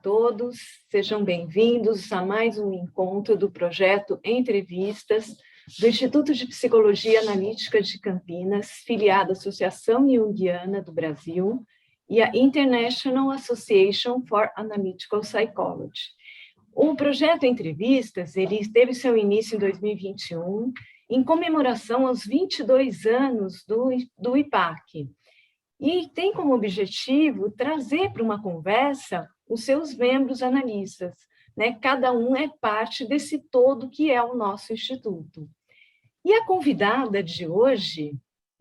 todos, sejam bem-vindos a mais um encontro do projeto Entrevistas do Instituto de Psicologia Analítica de Campinas, filiado à Associação Jungiana do Brasil e à International Association for Analytical Psychology. O projeto Entrevistas, ele teve seu início em 2021, em comemoração aos 22 anos do IPAC, e tem como objetivo trazer para uma conversa os seus membros analistas, né? Cada um é parte desse todo que é o nosso instituto. E a convidada de hoje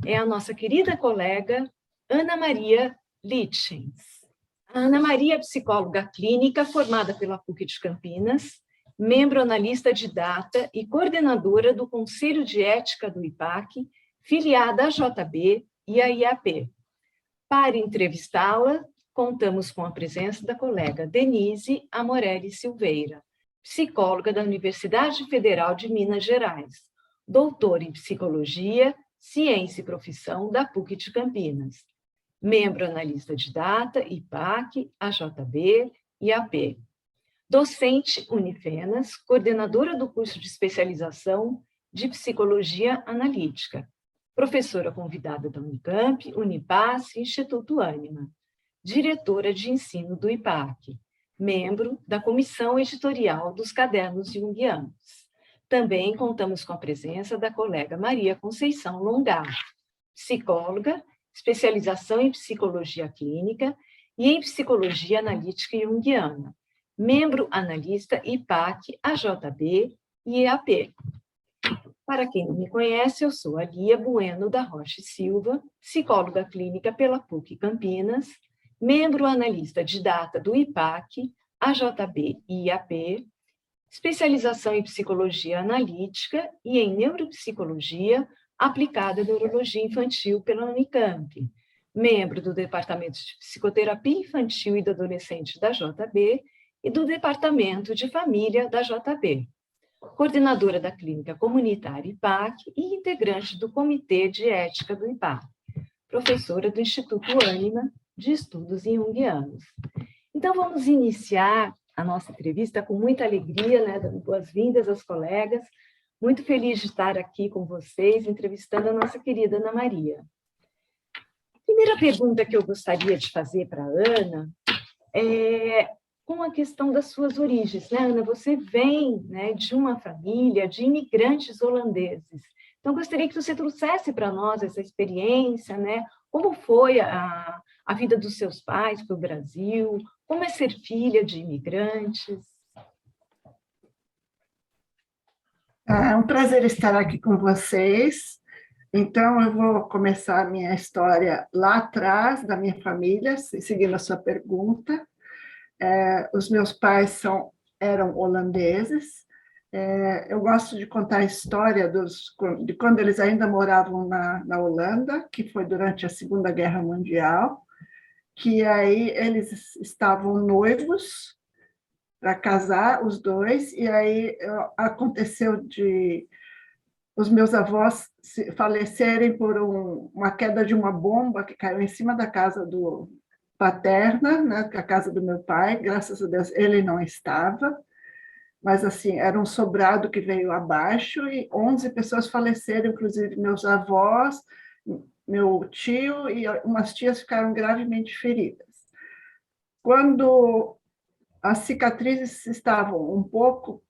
é a nossa querida colega Ana Maria Lichens. A Ana Maria é psicóloga clínica formada pela PUC de Campinas, membro analista de data e coordenadora do Conselho de Ética do IPAC, filiada à JB e à IAP. Para entrevistá-la, contamos com a presença da colega Denise Amorelli Silveira, psicóloga da Universidade Federal de Minas Gerais, doutora em Psicologia, Ciência e Profissão da PUC de Campinas, membro analista de data, IPAC, AJB e AP, docente Unifenas, coordenadora do curso de especialização de Psicologia Analítica, professora convidada da Unicamp, Unipaz e Instituto Ânima, diretora de ensino do IPAC, membro da comissão editorial dos Cadernos Jungianos. Também contamos com a presença da colega Maria Conceição Longar, psicóloga, especialização em psicologia clínica e em psicologia analítica junguiana, membro analista IPAC, AJB e EAP. Para quem não me conhece, eu sou a Lia Bueno da Rocha Silva, psicóloga clínica pela PUC Campinas, membro analista de data do IPAC, AJB e IAP, especialização em psicologia analítica e em neuropsicologia aplicada à neurologia infantil pela Unicamp, membro do Departamento de Psicoterapia Infantil e do Adolescente da JB e do Departamento de Família da JB, coordenadora da Clínica Comunitária IPAC e integrante do Comitê de Ética do IPAC, professora do Instituto Ânima de Estudos Jungianos. Então, vamos iniciar a nossa entrevista com muita alegria, né, dando boas-vindas aos colegas, muito feliz de estar aqui com vocês, entrevistando a nossa querida Ana Maria. A primeira pergunta que eu gostaria de fazer para a Ana é com a questão das suas origens, né, Ana? Você vem, né, de uma família de imigrantes holandeses. Então, gostaria que você trouxesse para nós essa experiência, né? Como foi a vida dos seus pais para o Brasil? Como é ser filha de imigrantes? É um prazer estar aqui com vocês. Então, eu vou começar a minha história lá atrás da minha família, seguindo a sua pergunta. Os meus pais eram holandeses. Eu gosto de contar a história de quando eles ainda moravam na Holanda, que foi durante a Segunda Guerra Mundial, que aí eles estavam noivos para casar, os dois, e aí aconteceu de os meus avós falecerem por uma queda de uma bomba que caiu em cima da casa paterna, né, a casa do meu pai. Graças a Deus ele não estava, mas assim, era um sobrado que veio abaixo e 11 pessoas faleceram, inclusive meus avós, meu tio e umas tias ficaram gravemente feridas. Quando as cicatrizes estavam um pouco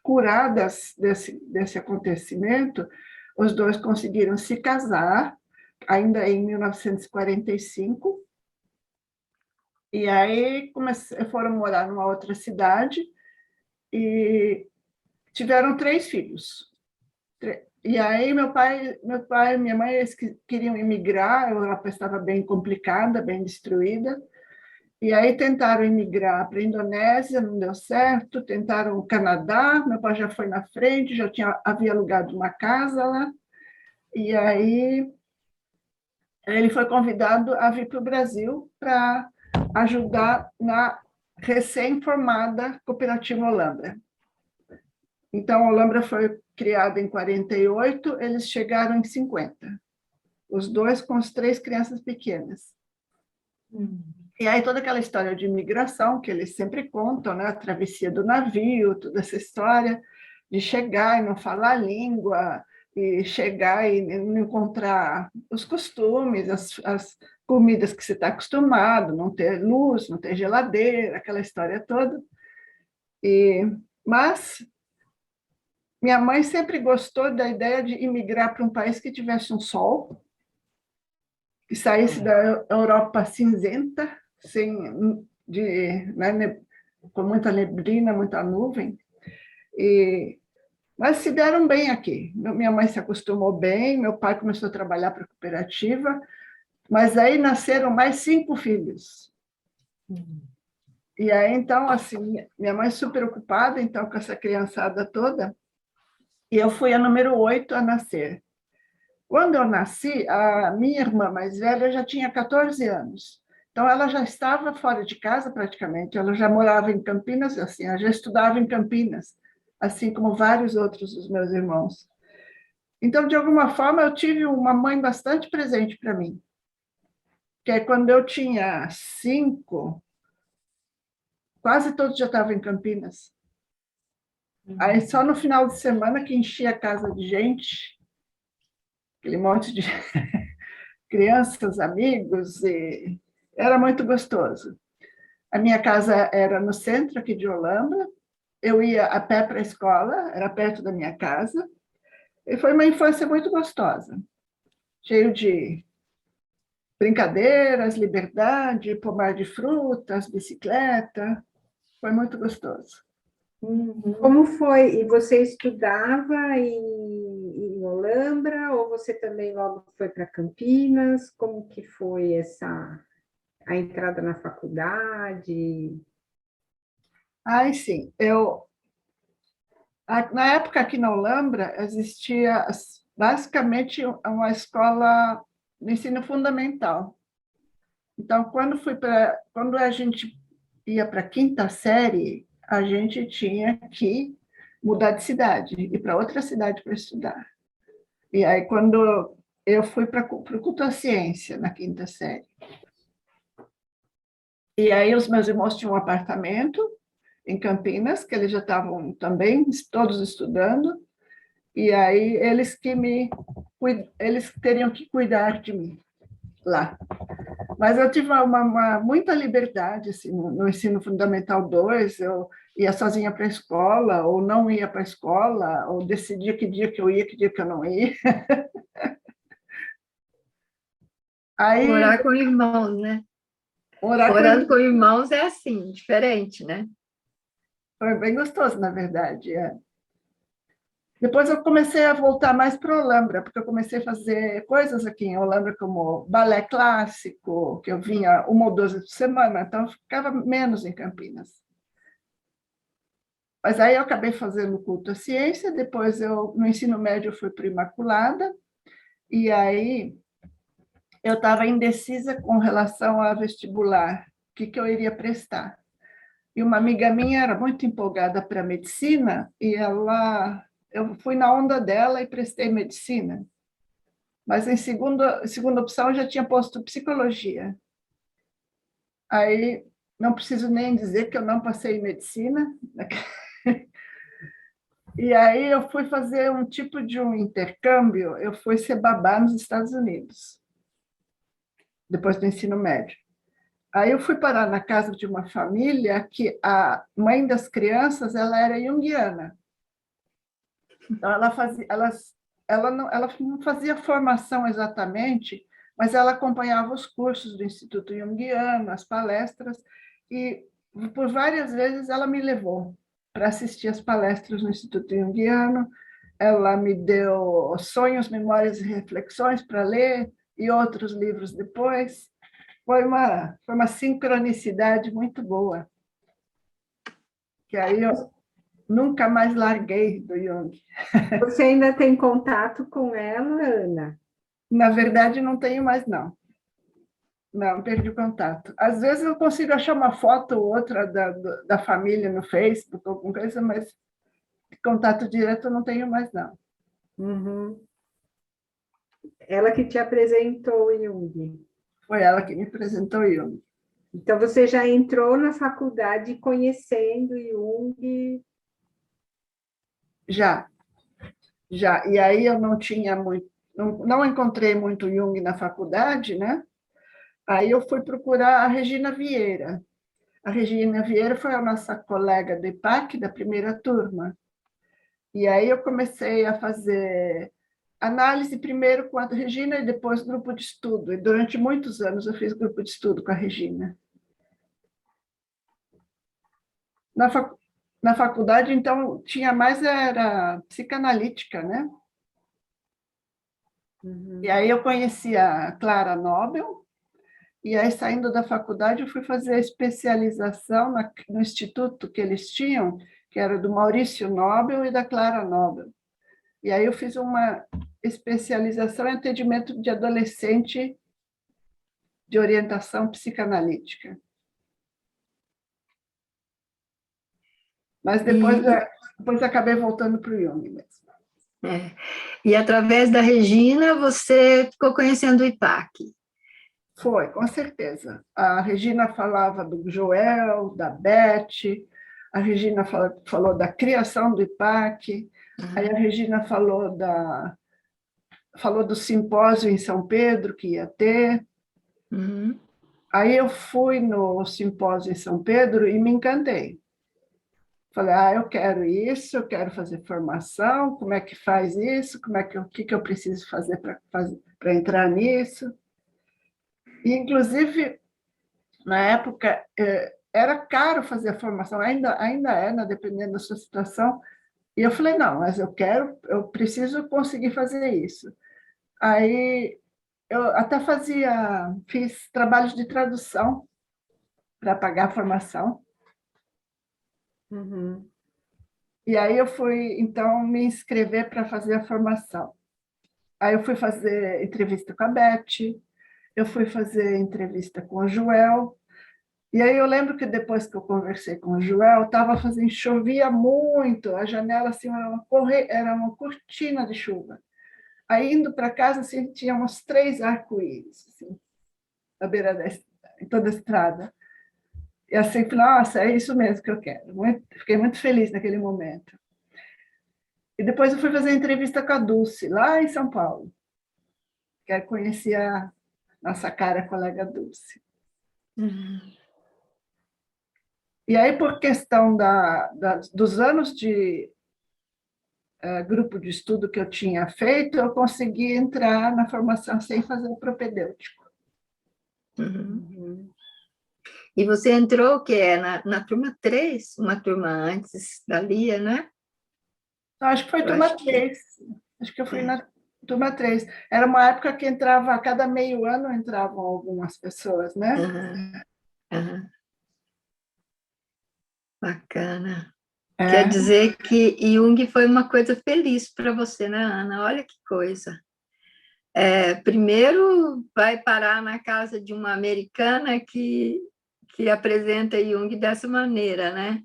curadas desse acontecimento, os dois conseguiram se casar, ainda em 1945, e aí foram morar numa outra cidade e tiveram 3 filhos. E aí meu pai e minha mãe, eles queriam emigrar, a Europa estava bem complicada, bem destruída, e aí tentaram emigrar para a Indonésia, não deu certo, tentaram o Canadá, meu pai já foi na frente, havia alugado uma casa lá, e aí ele foi convidado a vir para o Brasil para ajudar na recém-formada Cooperativa Holambra. Então, a Holambra foi criada em 48, eles chegaram em 50. Os dois com as 3 crianças pequenas. E aí toda aquela história de imigração que eles sempre contam, né? A travessia do navio, toda essa história de chegar e não falar a língua, e chegar e não encontrar os costumes, as comidas que você está acostumado, não ter luz, não ter geladeira, aquela história toda. Mas minha mãe sempre gostou da ideia de imigrar para um país que tivesse um sol, que saísse da Europa cinzenta, né, com muita neblina, muita nuvem. Mas se deram bem aqui. Minha mãe se acostumou bem, meu pai começou a trabalhar para a cooperativa, mas aí nasceram mais 5 filhos. E aí, então, assim, minha mãe super ocupada, então, com essa criançada toda, e eu fui a número 8 a nascer. Quando eu nasci, a minha irmã mais velha já tinha 14 anos. Então, ela já estava fora de casa praticamente, ela já morava em Campinas, assim, ela já estudava em Campinas, assim como vários outros dos meus irmãos. Então, de alguma forma, eu tive uma mãe bastante presente para mim. Que é quando eu tinha 5, quase todos já estavam em Campinas. Aí, só no final de semana que enchia a casa de gente, aquele monte de crianças, amigos, e era muito gostoso. A minha casa era no centro aqui de Holambra, eu ia a pé para a escola, era perto da minha casa, e foi uma infância muito gostosa, cheio de brincadeiras, liberdade, pomar de frutas, bicicleta, foi muito gostoso. Como foi? E você estudava em Olambra ou você também logo foi para Campinas? Como que foi a entrada na faculdade? Ai, sim, na época aqui na Olambra existia basicamente uma escola de ensino fundamental. Então, quando a gente ia para a 5ª série, a gente tinha que mudar de cidade, ir para outra cidade para estudar. E aí, quando eu fui para o culto à ciência, na 5ª série. E aí, os meus irmãos tinham um apartamento em Campinas, que eles já estavam também todos estudando, e aí eles teriam que cuidar de mim lá. Mas eu tive muita liberdade assim, no ensino fundamental 2, eu ia sozinha para a escola, ou não ia para a escola, ou decidia que dia que eu ia, que dia que eu não ia. Aí, Morar com irmãos, né? Morando com irmãos é assim, diferente, né? Foi bem gostoso, na verdade. Depois eu comecei a voltar mais para a Olambra, porque eu comecei a fazer coisas aqui em Olambra, como balé clássico, que eu vinha 1 ou 2 vezes por semana, então eu ficava menos em Campinas. Mas aí eu acabei fazendo culto à ciência, depois no ensino médio eu fui para Imaculada, e aí eu estava indecisa com relação a vestibular, o que eu iria prestar. E uma amiga minha era muito empolgada para medicina, e eu fui na onda dela e prestei medicina. Mas em segunda opção eu já tinha posto psicologia. Aí não preciso nem dizer que eu não passei em medicina. E aí eu fui fazer um tipo de um intercâmbio, eu fui ser babá nos Estados Unidos, depois do ensino médio. Aí eu fui parar na casa de uma família que a mãe das crianças ela era junguiana. Então ela não fazia formação exatamente, mas ela acompanhava os cursos do Instituto Junguiano, as palestras, e por várias vezes ela me levou para assistir as palestras no Instituto Junguiano. Ela me deu Sonhos, Memórias e Reflexões para ler e outros livros depois. Foi uma sincronicidade muito boa, que aí eu nunca mais larguei do Jung. Você ainda tem contato com ela, Ana? Na verdade, não tenho mais, não. Não, perdi o contato. Às vezes eu consigo achar uma foto ou outra da família no Facebook, alguma coisa, mas contato direto eu não tenho mais, não. Uhum. Ela que te apresentou o Jung. Foi ela que me apresentou o Jung. Então, você já entrou na faculdade conhecendo Jung? Já, já. E aí eu não tinha muito, não encontrei muito Jung na faculdade, né? Aí eu fui procurar a Regina Vieira. A Regina Vieira foi a nossa colega do IPAC, da primeira turma. E aí eu comecei a fazer análise primeiro com a Regina e depois grupo de estudo. E durante muitos anos eu fiz grupo de estudo com a Regina. Na, fac... Na faculdade, então, tinha mais era psicanalítica, né? Uhum. E aí eu conheci a Clara Nobel, e aí, saindo da faculdade, eu fui fazer a especialização no instituto que eles tinham, que era do Maurício Nobel e da Clara Nobel. E aí eu fiz uma especialização em atendimento de adolescente de orientação psicanalítica. Mas depois acabei voltando para o Jung mesmo. É. E através da Regina, você ficou conhecendo o IPAC. Foi, com certeza. A Regina falava do Joel, da Beth, a Regina falou da criação do IPAC, aí a Regina falou do simpósio em São Pedro que ia ter. Uhum. Aí eu fui no simpósio em São Pedro e me encantei. Falei, eu quero isso, eu quero fazer formação, como é que faz isso, o que eu preciso fazer para entrar nisso. E, inclusive, na época, era caro fazer a formação, ainda é, né, dependendo da sua situação. E eu falei, não, mas eu preciso conseguir fazer isso. Aí eu até fiz trabalhos de tradução para pagar a formação. Uhum. E aí eu fui, então, me inscrever para fazer a formação. Aí eu fui fazer entrevista com a Beth, eu fui fazer entrevista com o Joel. E aí eu lembro que depois que eu conversei com o Joel, chovia muito, a janela assim, era uma cortina de chuva. Aí indo para casa, assim, tinha uns 3 arco-íris, assim, na beira em toda a estrada. E assim, falei, nossa, é isso mesmo que eu quero. Fiquei muito feliz naquele momento. E depois eu fui fazer entrevista com a Dulce, lá em São Paulo. Quero conhecer a nossa cara colega Dulce. Uhum. E aí, por questão dos anos de grupo de estudo que eu tinha feito, eu consegui entrar na formação sem fazer o propedêutico. Uhum. Uhum. E você entrou, que é na turma 3, uma turma antes da Lia, né? Acho que foi Eu turma acho que 3. Acho que eu fui na turma 3. Era uma época que entrava, a cada meio ano entravam algumas pessoas, né? Uhum. Uhum. Bacana. Quer É, dizer que Jung foi uma coisa feliz para você, né, Ana? Olha que coisa. Primeiro vai parar na casa de uma americana que apresenta Jung dessa maneira, né?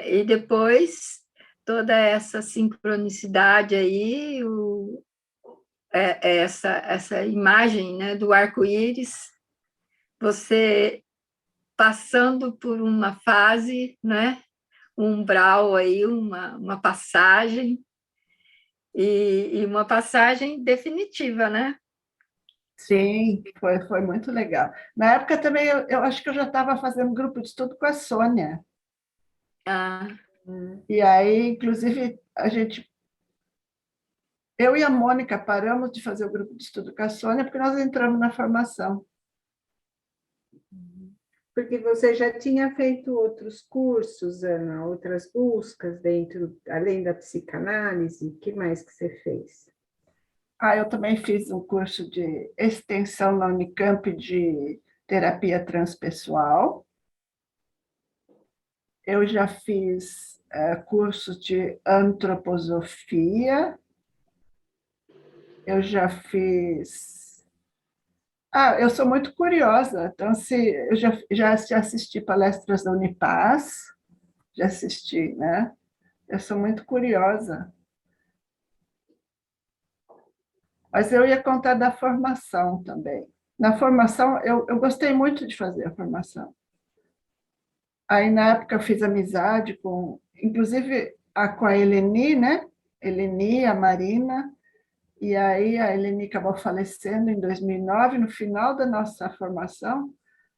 E depois toda essa sincronicidade aí, essa imagem, né, do arco-íris, você passando por uma fase, né, um umbral aí, uma passagem, e uma passagem definitiva, né? sim, foi muito legal. Na época também, eu acho que eu já estava fazendo grupo de estudo com a Sônia. Ah, E aí, inclusive, eu e a Mônica paramos de fazer o grupo de estudo com a Sônia porque nós entramos na formação. Porque você já tinha feito outros cursos, Ana, outras buscas além da psicanálise, o que mais que você fez? Eu também fiz um curso de extensão na Unicamp de terapia transpessoal. Eu já fiz curso de antroposofia. Eu já fiz. Eu sou muito curiosa, então eu já assisti palestras da Unipaz, já assisti, né? Eu sou muito curiosa. Mas eu ia contar da formação também. Na formação, eu gostei muito de fazer a formação. Aí, na época, eu fiz amizade com, inclusive, com a Eleni, né? Eleni, a Marina, e aí a Eleni acabou falecendo em 2009, no final da nossa formação,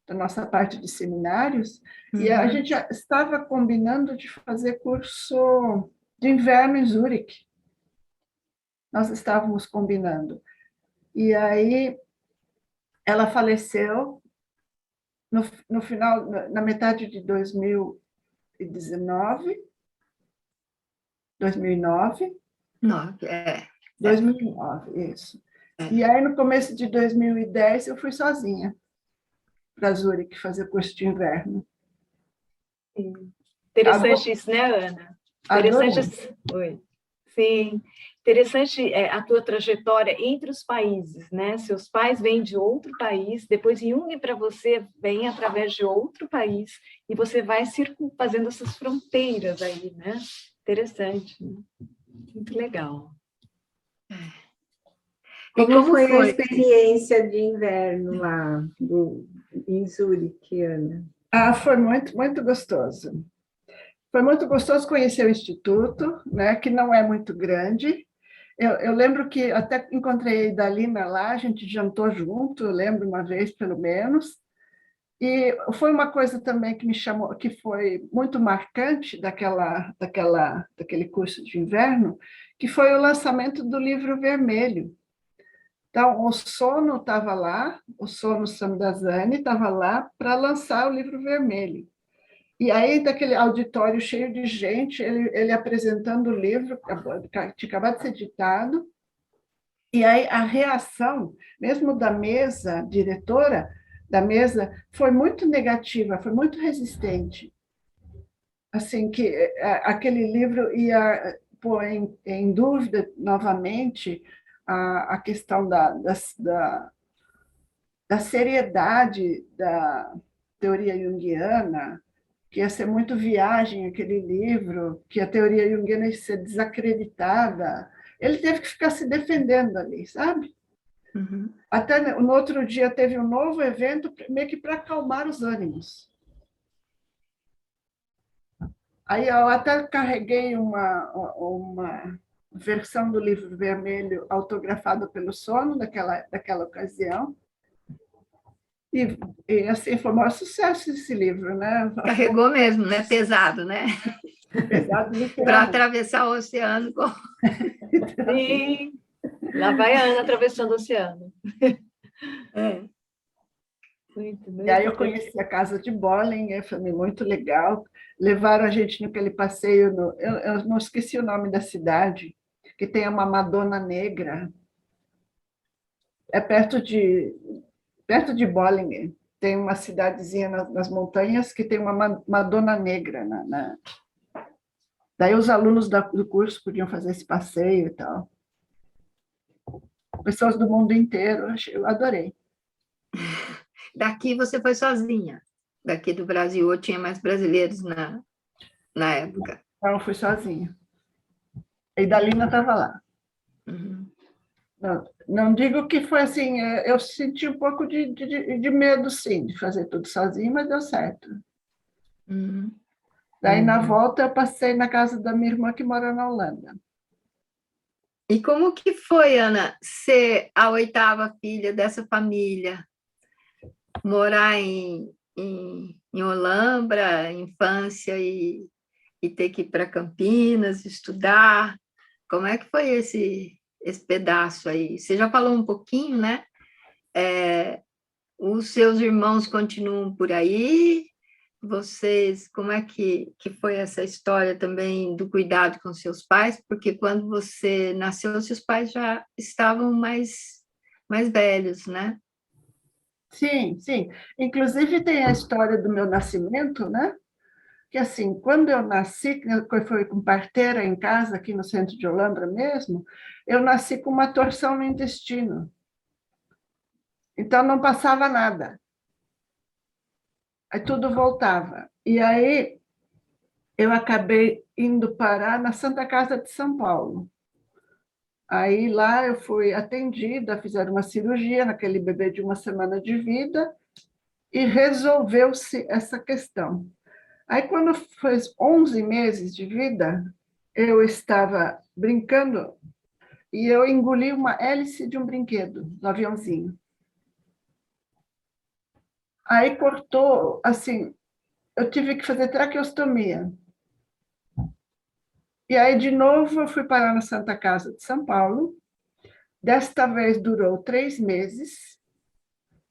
da nossa parte de seminários, e a gente já estava combinando de fazer curso de inverno em Zurique. Nós estávamos combinando. E aí ela faleceu no final, na metade de 2019, 2009. 2009, isso. E aí, no começo de 2010, eu fui sozinha para Zurique fazer curso de inverno. Interessante isso, né, Ana? Interessante. Oi. Sim, interessante a tua trajetória entre os países, né? Seus pais vêm de outro país, depois Jung para você vem através de outro país, e você vai fazendo essas fronteiras aí, né? Interessante, né? Muito legal. Como foi a experiência de inverno lá em Zurique, Ana? Foi muito, muito gostoso. Foi muito gostoso conhecer o Instituto, né, que não é muito grande. Eu lembro que até encontrei a Idalina lá, a gente jantou junto, eu lembro uma vez, pelo menos. E foi uma coisa também que me chamou, que foi muito marcante daquele curso de inverno, que foi o lançamento do livro vermelho. Então, o Sono estava lá, o Sono Samdasani estava lá para lançar o livro vermelho. E aí, daquele auditório cheio de gente, ele apresentando o livro, que acabado de ser editado, e aí a reação, mesmo da mesa diretora, da mesa, foi muito negativa, foi muito resistente. Assim, que aquele livro ia pôr em dúvida novamente a questão da seriedade da teoria junguiana, que ia ser muito viagem aquele livro, que a teoria junguiana ia ser desacreditada. Ele teve que ficar se defendendo ali, sabe? Uhum. Até no outro dia teve um novo evento, meio que para acalmar os ânimos. Aí eu até carreguei uma versão do livro vermelho autografado pelo Sono daquela ocasião. E assim, foi um maior sucesso esse livro, né? Carregou mesmo, né? Pesado, né? Pesado, Para atravessar o oceano. Sim, lá vai a Ana atravessando o oceano. Muito e aí eu conheci a casa de Bollinger, foi muito legal. Levaram a gente naquele passeio, eu não esqueci o nome da cidade, que tem uma Madonna Negra. É perto de Bollinger. Tem uma cidadezinha nas montanhas que tem uma Madonna Negra. Daí os alunos do curso podiam fazer esse passeio e tal. Pessoas do mundo inteiro, eu adorei. Daqui você foi sozinha? Daqui do Brasil, ou tinha mais brasileiros na época? Não, eu fui sozinha. A Idalina estava lá. Uhum. Não digo que foi assim, eu senti um pouco de medo, sim, de fazer tudo sozinho, mas deu certo. Uhum. Daí, na volta, eu passei na casa da minha irmã, que mora na Holanda. E como que foi, Ana, ser a oitava filha dessa família? Morar em Olambra, infância, e ter que ir para Campinas, estudar. Como é que foi esse pedaço aí? Você já falou um pouquinho, né? Os seus irmãos continuam por aí? Vocês, como é que foi essa história também do cuidado com seus pais? Porque quando você nasceu, seus pais já estavam mais velhos, né? Sim, sim. Inclusive, tem a história do meu nascimento, né? Que, assim, quando eu nasci, que foi com parteira em casa, aqui no centro de Olambra mesmo, eu nasci com uma torção no intestino. Então, não passava nada. Aí tudo voltava. E aí, eu acabei indo parar na Santa Casa de São Paulo. Aí lá eu fui atendida, fizeram uma cirurgia naquele bebê de 1 semana de vida e resolveu-se essa questão. Aí quando fez 11 meses de vida, eu estava brincando e eu engoli uma hélice de um brinquedo, do aviãozinho. Aí cortou, assim, eu tive que fazer traqueostomia. E aí, de novo, eu fui parar na Santa Casa de São Paulo. Desta vez durou 3 meses,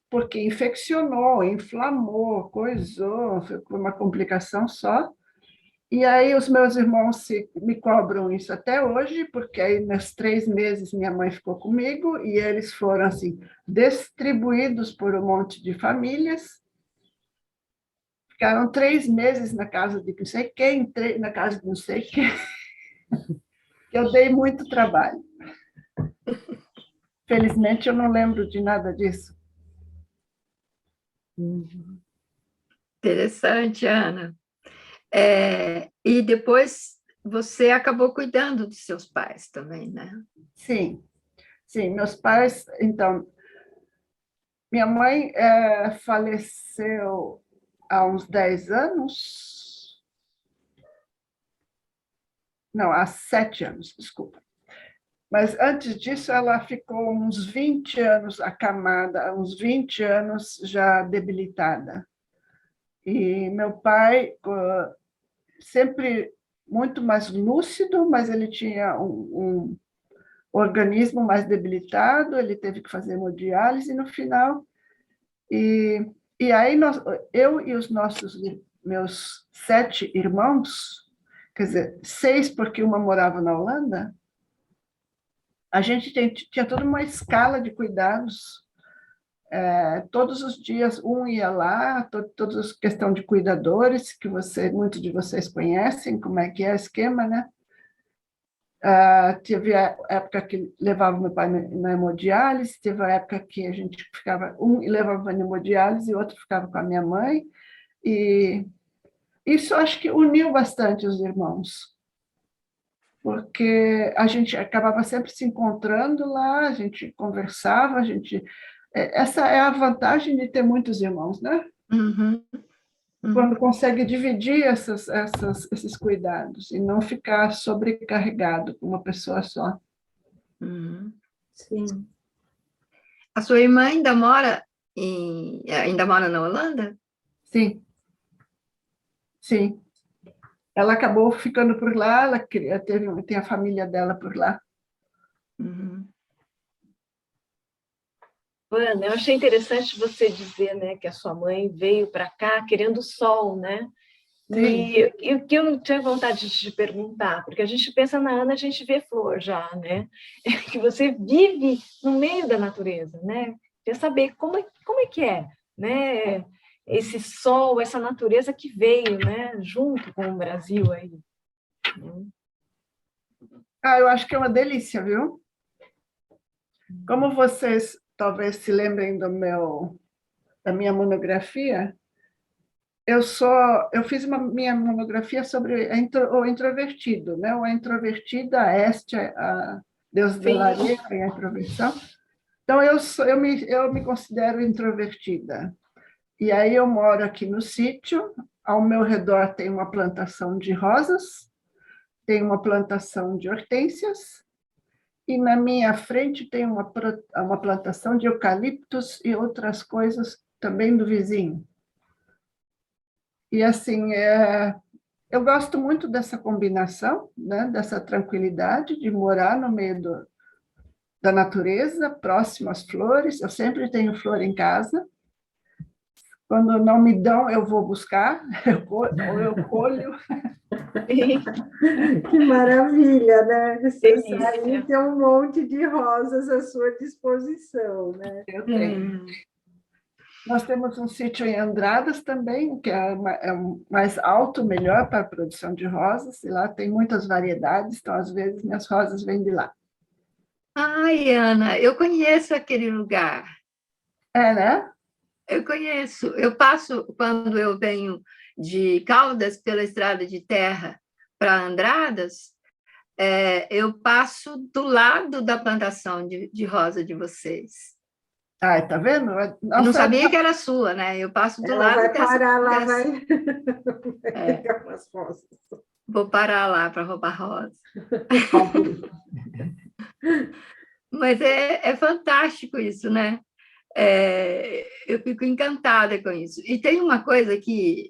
porque infeccionou, inflamou, coisou, foi uma complicação só. E aí os meus irmãos me cobram isso até hoje, porque aí nos 3 meses minha mãe ficou comigo e eles foram assim distribuídos por um monte de famílias. Ficaram 3 meses na casa de não sei quem, na casa de não sei quem. Eu dei muito trabalho. Felizmente eu não lembro de nada disso. Interessante, Ana. E depois você acabou cuidando dos seus pais também, né? Sim, sim, meus pais, então, minha mãe faleceu há uns 10 anos, não, há 7 anos, desculpa. Mas antes disso, ela ficou uns 20 anos acamada, uns 20 anos já debilitada. E meu pai, sempre muito mais lúcido, mas ele tinha um organismo mais debilitado, ele teve que fazer hemodiálise no final. E aí eu e os meus 7 irmãos, quer dizer, 6 porque uma morava na Holanda, a gente tinha toda uma escala de cuidados. Todos os dias um ia lá, toda questão de cuidadores, que muitos de vocês conhecem, como é que é o esquema, né? Teve a época que levava meu pai na hemodiálise, teve a época que a gente ficava, um levava na hemodiálise e o outro ficava com a minha mãe, e isso acho que uniu bastante os irmãos, porque a gente acabava sempre se encontrando lá, a gente conversava, essa é a vantagem de ter muitos irmãos, né? Uhum. Quando consegue dividir esses cuidados e não ficar sobrecarregado com uma pessoa só. Uhum. Sim. A sua irmã ainda mora na Holanda? Sim, sim. Ela acabou ficando por lá, ela tem a família dela por lá. Uhum. Ana, eu achei interessante você dizer, né, que a sua mãe veio para cá querendo sol, né? E o que eu tinha vontade de te perguntar, porque a gente pensa na Ana, a gente vê flor já, né? Que você vive no meio da natureza, né? Quer saber como é que é, né? Esse sol, essa natureza que veio, né? Junto com o Brasil aí. Eu acho que é uma delícia, viu? Como vocês talvez se lembrem da minha monografia, eu fiz minha monografia sobre o introvertido, né? O introvertida, a Estia, a Deus de Laria, a introversão. Então, eu me considero introvertida. E aí eu moro aqui no sítio, ao meu redor tem uma plantação de rosas, tem uma plantação de hortênsias, e na minha frente tem uma plantação de eucaliptos e outras coisas também do vizinho. E assim, eu gosto muito dessa combinação, né, dessa tranquilidade de morar no meio da natureza, próximo às flores. Eu sempre tenho flor em casa. Quando não me dão, eu vou buscar, ou eu colho. Que maravilha, né? Você aí tem um monte de rosas à sua disposição, né? Eu tenho. Nós temos um sítio em Andradas também, que é mais alto, melhor para a produção de rosas, e lá tem muitas variedades, então às vezes minhas rosas vêm de lá. Ai, Ana, eu conheço aquele lugar. É, né? Eu conheço. Eu passo, quando eu venho de Caldas pela estrada de terra para Andradas, eu passo do lado da plantação de rosa de vocês. Ai, tá vendo? Eu não sabia que era sua, né? Eu passo do Ela lado vai parar lá, dessa... vai pegar umas rosas. Vou parar lá para roubar rosa. Mas é fantástico isso, né? Eu fico encantada com isso. E tem uma coisa que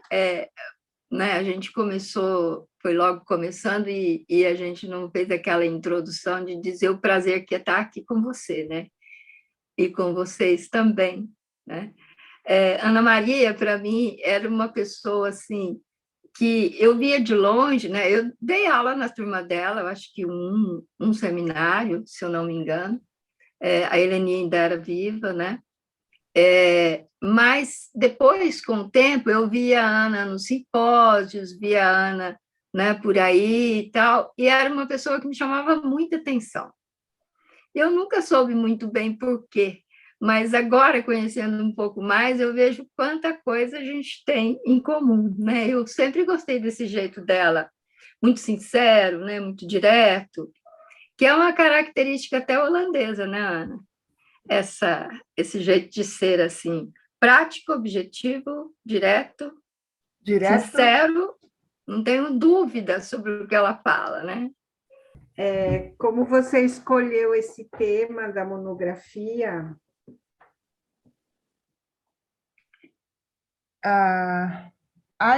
né, a gente começou, foi logo começando, e a gente não fez aquela introdução de dizer o prazer que é estar aqui com você, né? E com vocês também, né? Ana Maria, para mim, era uma pessoa assim que eu via de longe, né? Eu dei aula na turma dela, eu acho que um seminário, se eu não me engano. A Eleni ainda era viva, né? Mas depois, com o tempo, eu via a Ana nos simpósios, via a Ana, né, por aí e tal, e era uma pessoa que me chamava muita atenção. Eu nunca soube muito bem por quê, mas agora, conhecendo um pouco mais, eu vejo quanta coisa a gente tem em comum, né? Eu sempre gostei desse jeito dela, muito sincero, né, muito direto, que é uma característica até holandesa, né, Ana? Esse jeito de ser assim, prático, objetivo, direto, sincero, não tenho dúvida sobre o que ela fala, né? Como você escolheu esse tema da monografia?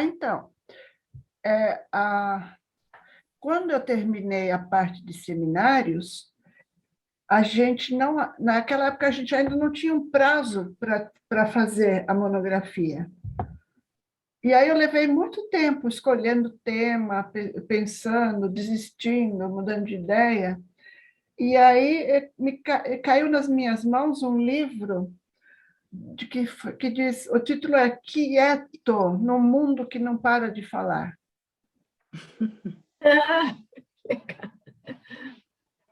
Então, quando eu terminei a parte de seminários, a gente não, naquela época a gente ainda não tinha um prazo para fazer a monografia. E aí eu levei muito tempo escolhendo tema, pensando, desistindo, mudando de ideia. E aí caiu nas minhas mãos um livro que diz, o título é Quieto, no mundo que não para de falar.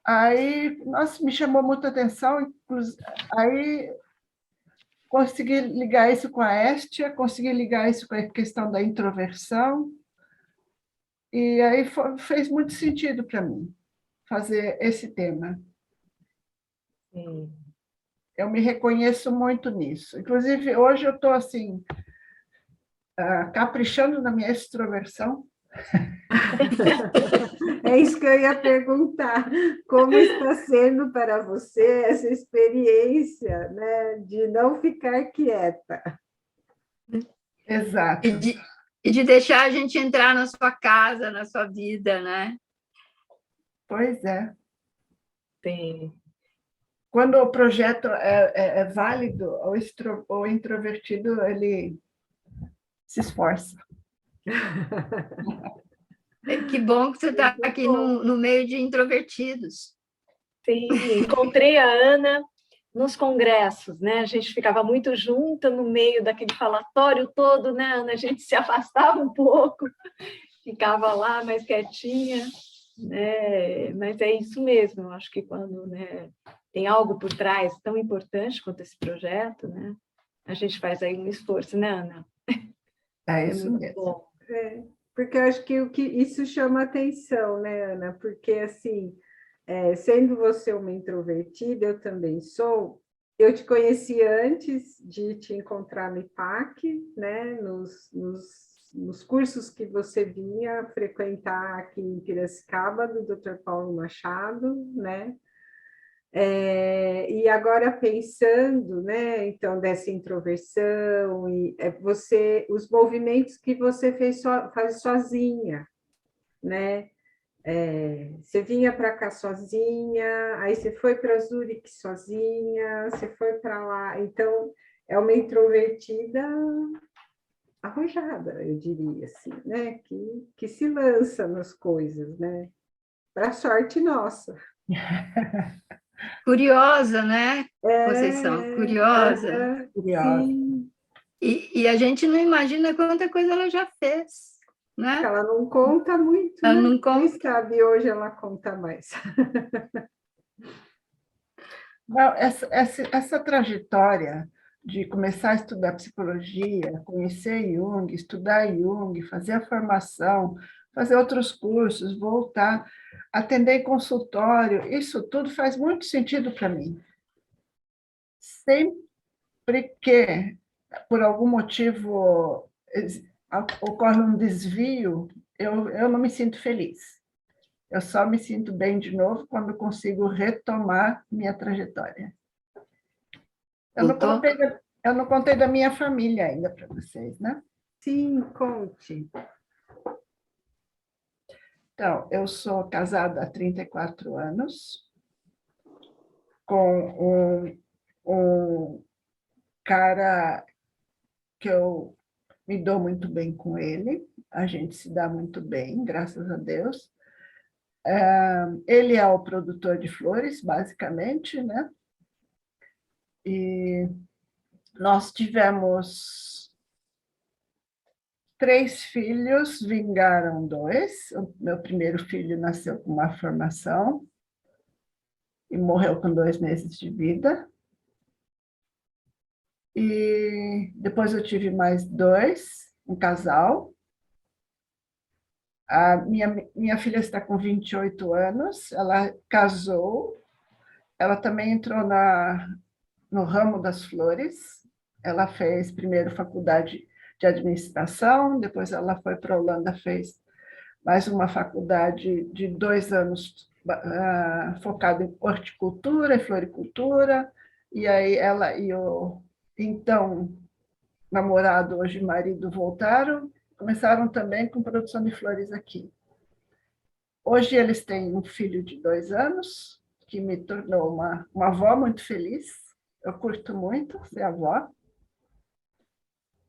Aí, nossa, me chamou muita atenção, aí consegui ligar isso com a Hestia, consegui ligar isso com a questão da introversão, e aí fez muito sentido para mim fazer esse tema. Sim. Eu me reconheço muito nisso. Inclusive, hoje eu estou assim, caprichando na minha extroversão. É isso que eu ia perguntar. Como está sendo para você essa experiência, né, de não ficar quieta? Exato. E de deixar a gente entrar na sua casa, na sua vida, né? Pois é. Sim. Quando o projeto é válido, o introvertido ele se esforça. Que bom que você está aqui no meio de introvertidos. Sim, encontrei a Ana nos congressos, né? A gente ficava muito junta no meio daquele falatório todo, né, Ana? A gente se afastava um pouco, ficava lá mais quietinha, né? Mas é isso mesmo, eu acho que quando, né, tem algo por trás tão importante quanto esse projeto, né? A gente faz aí um esforço, né, Ana? É isso muito mesmo. bom. Porque eu acho que isso chama atenção, né, Ana? Porque, assim, sendo você uma introvertida, eu também sou, eu te conheci antes de te encontrar no IPAC, né, nos cursos que você vinha frequentar aqui em Piracicaba, do Dr. Paulo Machado, né? E agora pensando, né, então, dessa introversão, e os movimentos que você faz sozinha, né? Você vinha para cá sozinha, aí você foi para Zurique sozinha, você foi para lá, então é uma introvertida arrojada, eu diria assim, né? Que se lança nas coisas, né? Para sorte nossa. Curiosa, né? Vocês são curiosa. Sim. E a gente não imagina quanta coisa ela já fez, né? Ela não conta muito, ela né? Não conta. Quem sabe hoje ela conta mais. Não, essa trajetória de começar a estudar psicologia, conhecer Jung, estudar Jung, fazer a formação, fazer outros cursos, voltar, atender em consultório, isso tudo faz muito sentido para mim. Sempre que, por algum motivo, ocorre um desvio, eu não me sinto feliz. Eu só me sinto bem de novo quando consigo retomar minha trajetória. Voltou? Eu não contei da minha família ainda para vocês, né? Sim, conte. Então, eu sou casada há 34 anos, com um cara que eu me dou muito bem com ele, a gente se dá muito bem, graças a Deus. Ele é o produtor de flores, basicamente, né? E nós tivemos 3 filhos, vingaram 2. O meu primeiro filho nasceu com uma formação e morreu com 2 meses de vida. E depois eu tive mais 2, um casal. A minha filha está com 28 anos, ela casou, ela também entrou no ramo das flores, ela fez primeiro faculdade de administração, depois ela foi para a Holanda, fez mais uma faculdade de 2 anos focada em horticultura e floricultura, e aí ela e o então namorado, hoje marido, voltaram, começaram também com produção de flores aqui. Hoje eles têm um filho de 2 anos, que me tornou uma avó muito feliz. Eu curto muito ser avó.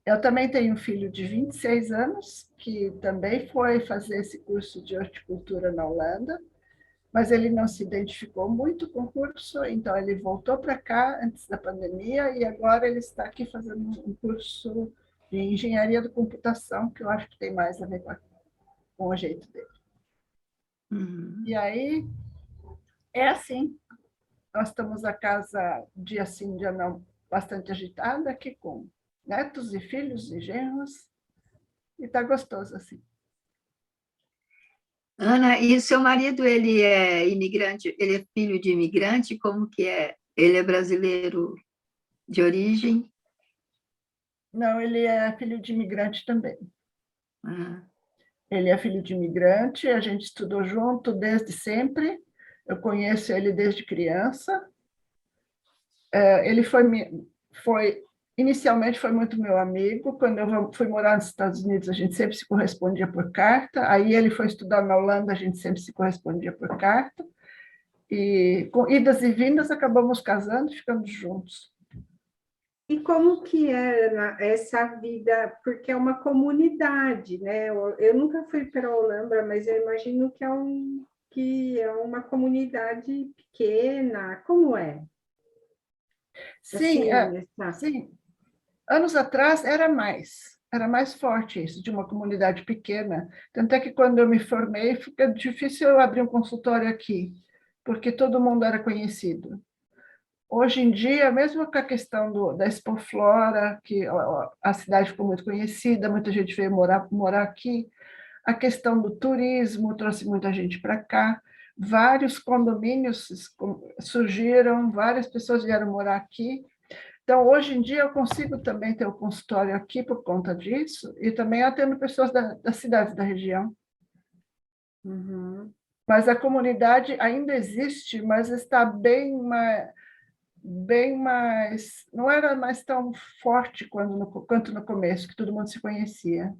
Eu também tenho um filho de 26 anos, que também foi fazer esse curso de horticultura na Holanda, mas ele não se identificou muito com o curso, então ele voltou para cá antes da pandemia e agora ele está aqui fazendo um curso de engenharia da computação, que eu acho que tem mais a ver com o jeito dele. E aí, é assim, nós estamos a casa dia sim, dia não, bastante agitada, aqui com netos e filhos e genros, e está gostoso assim. Ana, e o seu marido, ele é imigrante, ele é filho de imigrante, como que é? Ele é brasileiro de origem? Não, ele é filho de imigrante também. Ah. Ele é filho de imigrante, a gente estudou junto desde sempre, eu conheço ele desde criança. Ele inicialmente foi muito meu amigo, quando eu fui morar nos Estados Unidos, a gente sempre se correspondia por carta, aí ele foi estudar na Holanda, a gente sempre se correspondia por carta, e com idas e vindas acabamos casando e ficando juntos. E como que é essa vida, porque é uma comunidade, né? Eu nunca fui para a Holanda, mas eu imagino que é uma comunidade pequena. Como é? Sim, Assim, sim. Anos atrás era mais forte isso, de uma comunidade pequena. Tanto é que quando eu me formei, fica difícil eu abrir um consultório aqui, porque todo mundo era conhecido. Hoje em dia, mesmo com a questão da Expoflora, que a cidade ficou muito conhecida, muita gente veio morar aqui, a questão do turismo trouxe muita gente para cá, vários condomínios surgiram, várias pessoas vieram morar aqui. Então, hoje em dia, eu consigo também ter o consultório aqui por conta disso, e também atendo pessoas das cidades da região. Uhum. Mas a comunidade ainda existe, mas está bem mais, não era mais tão forte quanto no começo, que todo mundo se conhecia.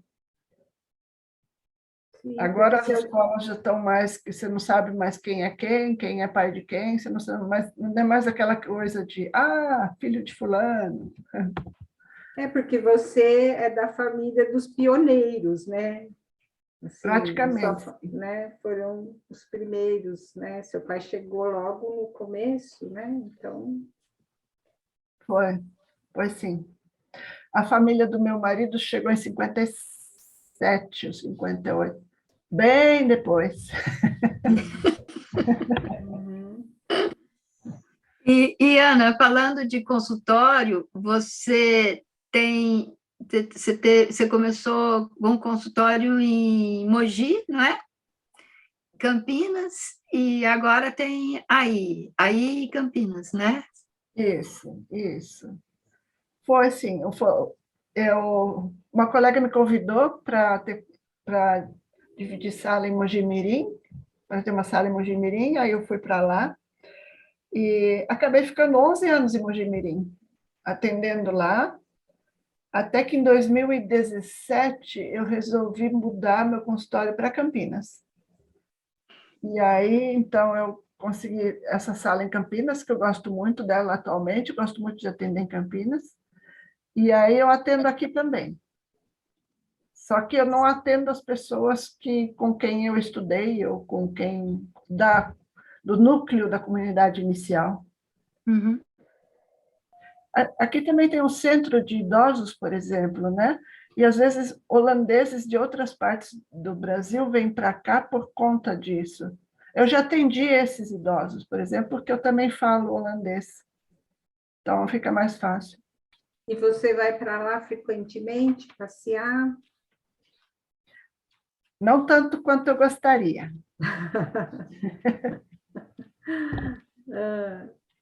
Sim, Agora as escolas já estão mais, que você não sabe mais quem é pai de quem, você não sabe mais, não é mais aquela coisa de, filho de fulano. É porque você é da família dos pioneiros, né? Assim, Praticamente. Né? Foram os primeiros, né? Seu pai chegou logo no começo, né? Então... Foi sim. A família do meu marido chegou em 57 ou 58, bem depois. E, Ana, falando de consultório, você tem Você começou com um consultório em Mogi, não é? Campinas, e agora tem aí e Campinas, né? Isso. Foi assim, uma colega me convidou para dividir sala em Mojimirim, para ter uma sala em Mojimirim, aí eu fui para lá e acabei ficando 11 anos em Mojimirim, atendendo lá, até que em 2017 eu resolvi mudar meu consultório para Campinas. E aí, então, eu consegui essa sala em Campinas, que eu gosto muito dela atualmente, gosto muito de atender em Campinas, e aí eu atendo aqui também. Só que eu não atendo as pessoas com quem eu estudei ou com quem do núcleo da comunidade inicial. Uhum. Aqui também tem um centro de idosos, por exemplo, né? E às vezes holandeses de outras partes do Brasil vêm para cá por conta disso. Eu já atendi esses idosos, por exemplo, porque eu também falo holandês. Então fica mais fácil. E você vai para lá frequentemente passear? Não tanto quanto eu gostaria.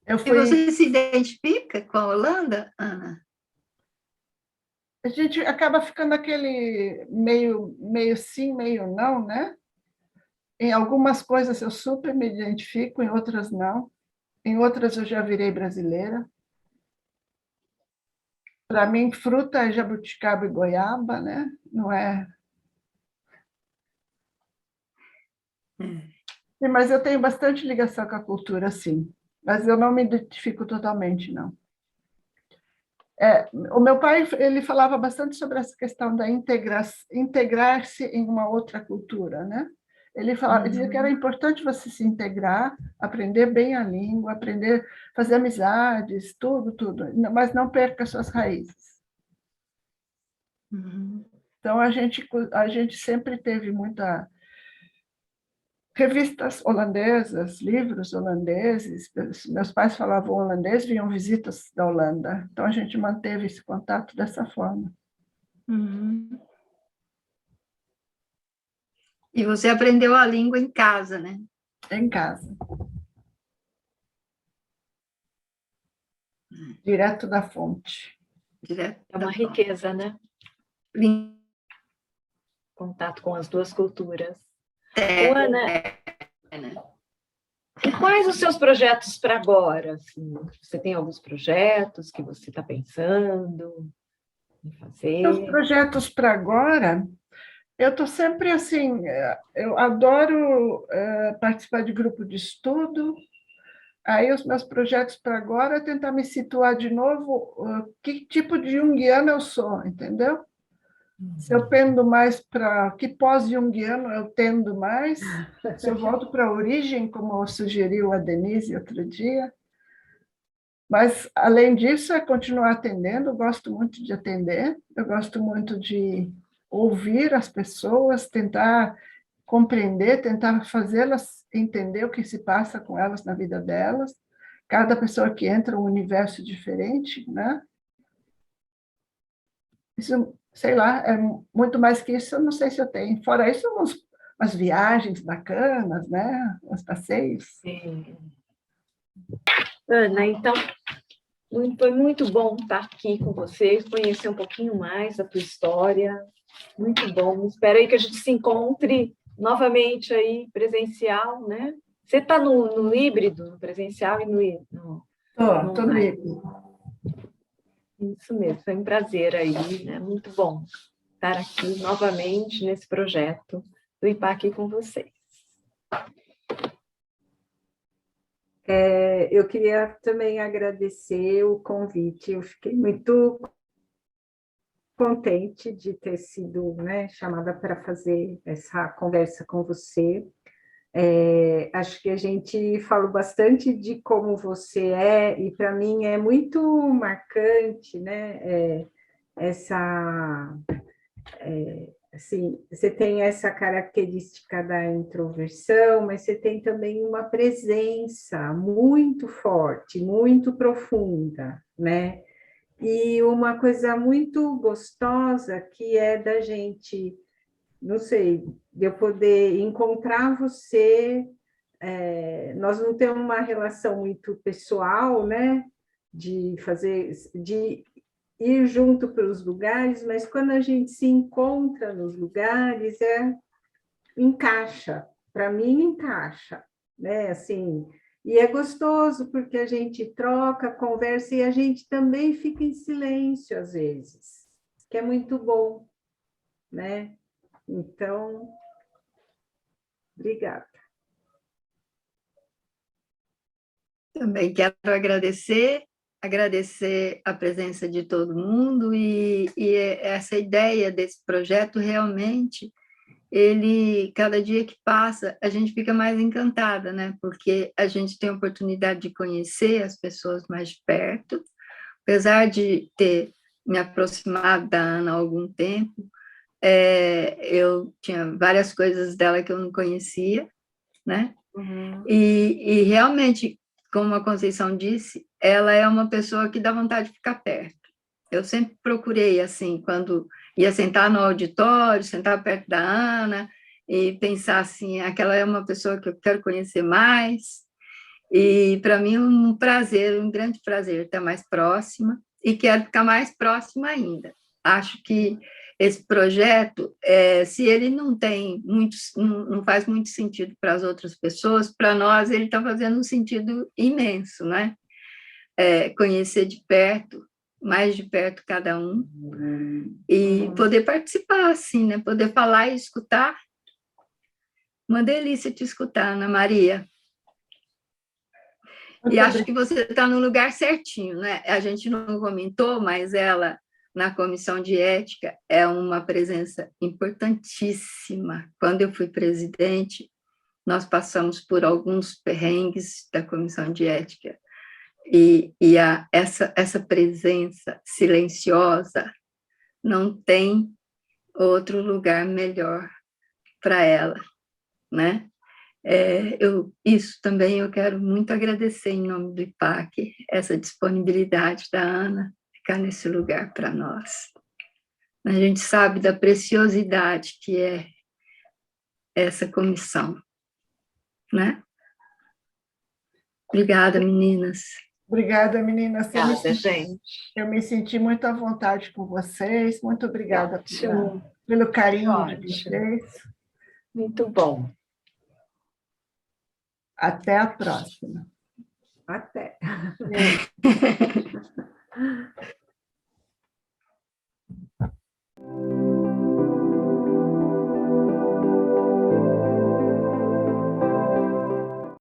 Eu E fui... você se identifica com a Holanda, Ana? A gente acaba ficando aquele meio sim, meio não, né? Em algumas coisas eu super me identifico, em outras não. Em outras eu já virei brasileira. Para mim, fruta é jabuticaba e goiaba, né? Não é? Sim, mas eu tenho bastante ligação com a cultura, sim. Mas eu não me identifico totalmente, não. O meu pai, ele falava bastante sobre essa questão da integrar-se em uma outra cultura, né? Ele dizia que era importante você se integrar, aprender bem a língua, aprender a fazer amizades, tudo, mas não perca suas raízes. Uhum. Então, a gente sempre teve muita revistas holandesas, livros holandeses. Meus pais falavam holandês, vinham visitas da Holanda. Então, a gente manteve esse contato dessa forma. Uhum. E você aprendeu a língua em casa, né? Em casa. Direto da fonte. Direto É uma riqueza, né? Contato com as duas culturas. Ana, e quais os seus projetos para agora? Assim, você tem alguns projetos que você está pensando em fazer? Os projetos para agora, eu estou sempre assim, eu adoro participar de grupo de estudo. Aí os meus projetos para agora é tentar me situar de novo que tipo de junguiana eu sou, entendeu? Se eu pendo mais para que pós-junguiano eu tendo mais, se eu volto para a origem, como sugeriu a Denise outro dia. Mas, além disso, é continuar atendendo. Eu gosto muito de atender, eu gosto muito de ouvir as pessoas, tentar compreender, tentar fazê-las entender o que se passa com elas na vida delas. Cada pessoa que entra é um universo diferente, né? Isso, sei lá, é muito mais que isso, eu não sei se eu tenho. Fora isso, umas viagens bacanas, né? Uns passeios. Sim. Ana, então, foi muito bom estar aqui com você, conhecer um pouquinho mais da tua história. Muito bom. Espero aí que a gente se encontre novamente aí presencial, né? Você está no híbrido, no presencial e no Tô no híbrido. Isso mesmo, foi um prazer aí, né? Muito bom estar aqui novamente nesse projeto do IPAC com vocês. Eu queria também agradecer o convite, eu fiquei muito contente de ter sido, né, chamada para fazer essa conversa com você. Acho que a gente falou bastante de como você é, e para mim é muito marcante, né, assim, você tem essa característica da introversão, mas você tem também uma presença muito forte, muito profunda, né? E uma coisa muito gostosa que é da gente, não sei, de eu poder encontrar você. Nós não temos uma relação muito pessoal, né? De ir junto para os lugares, mas quando a gente se encontra nos lugares, encaixa. Para mim, encaixa, né? Assim, e é gostoso porque a gente troca, conversa e a gente também fica em silêncio às vezes, que é muito bom, né? Então, obrigada. Também quero agradecer a presença de todo mundo e essa ideia desse projeto realmente, ele, cada dia que passa, a gente fica mais encantada, né? Porque a gente tem a oportunidade de conhecer as pessoas mais de perto, apesar de ter me aproximado da Ana há algum tempo, eu tinha várias coisas dela que eu não conhecia, né? Uhum. E realmente, como a Conceição disse, ela é uma pessoa que dá vontade de ficar perto. Eu sempre procurei, assim, quando ia sentar no auditório, sentar perto da Ana e pensar assim, aquela é uma pessoa que eu quero conhecer mais. E para mim um prazer, um grande prazer estar mais próxima e quero ficar mais próxima ainda. Acho que esse projeto, se ele não tem não faz muito sentido para as outras pessoas, para nós ele está fazendo um sentido imenso, né? Conhecer de perto, mais de perto cada um, e poder participar, assim, né? Poder falar e escutar. Uma delícia te escutar, Ana Maria. E acho que você está no lugar certinho, né? A gente não comentou, mas ela, na comissão de ética, é uma presença importantíssima. Quando eu fui presidente, nós passamos por alguns perrengues da comissão de ética, e essa presença silenciosa não tem outro lugar melhor para ela, né? Isso também eu quero muito agradecer em nome do IPAC, essa disponibilidade da Ana ficar nesse lugar para nós. A gente sabe da preciosidade que é essa comissão, né? Obrigada, meninas. Obrigada, meninas. Obrigada, gente. Eu me senti muito à vontade com vocês. Muito obrigada Ótimo. pelo carinho Ótimo. de vocês. Muito bom. Até a próxima. Até.